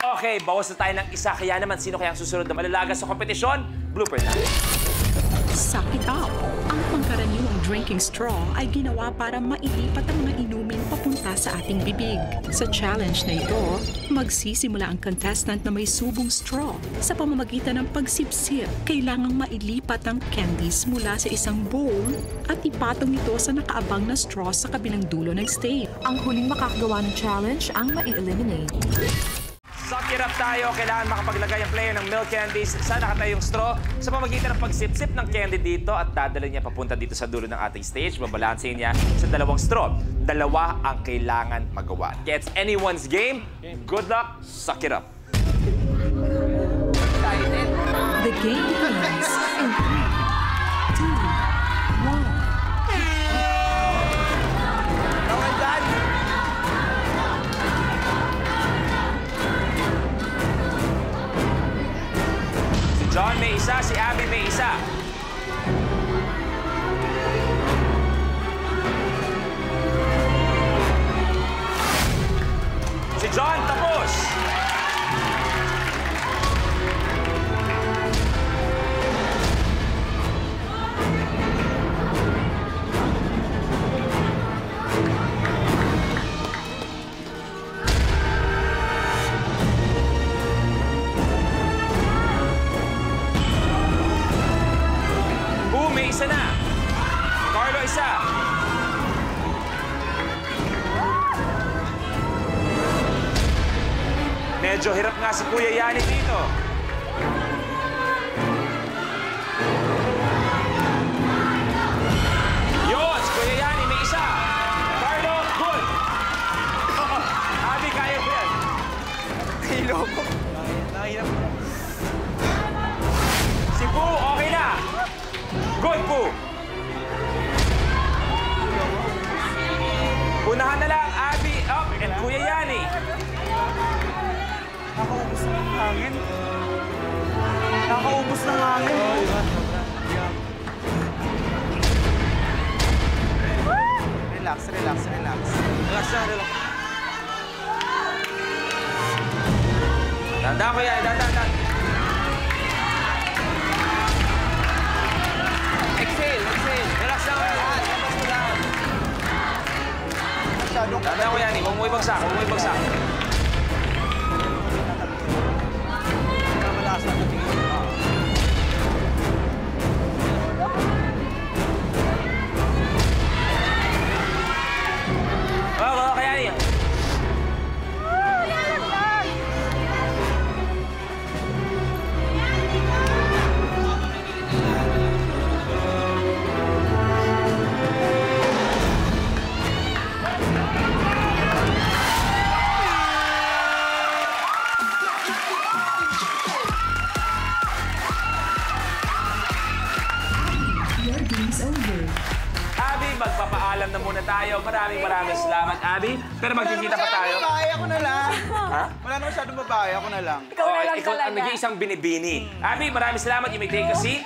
Okay, bawas na tayo ng isa. Kaya naman, sino kaya ang susunod na malalagas sa kompetisyon? Blooper na. Suck it up! Ang pangkaraniwang drinking straw ay ginawa para mailipat ang mga inumin papunta sa ating bibig. Sa challenge na ito, magsisimula ang contestant na may subong straw. Sa pamamagitan ng pagsipsip, kailangang mailipat ang candies mula sa isang bowl at ipatong ito sa nakaabang na straw sa kabilang dulo ng stage. Ang huling makakagawa ng challenge ang mai-eliminate. Suck it up tayo. Kailangan makapaglagay ang player ng milk candies sa nakatayong straw sa pamagitan ng pagsip-sip ng candy dito at dadala niya papunta dito sa dulo ng ating stage. Babalansin niya sa dalawang straw. Dalawa ang kailangan magawa. It's anyone's game. Good luck. Suck it up. The game begins in 3, 2, 1. John may isa, si Abby may isa. Si John tapos. May isa na. Carlo, isa. Medyo hirap nga si Kuya Yani dito. Yun, si Kuya Yani, may isa. Carlo, good. Abby, kaya ko yan. Hilo ko. Nahirap. Si Poo, okay na. Good po! Unahan na lang, Abby, up, and Kuya Yani. Nakaubos ng hangin. Nakaubos ng hangin. Relax, relax, relax. Relax na, relax. Tanda ko yan, tanda. Exhale. Relax lang. Tanda ko yan, huwag mo ibagsak, Malakas na tingin. Oo, kaya niya. Abby, magpapaalam na muna tayo. Maraming salamat, Abby. Pero magkikita pa tayo. Babae ako na lang. Ha? Wala na masyadong babae, ako na lang. Ikaw ang nag-iisang binibini. Abby, maraming salamat. You may take a seat.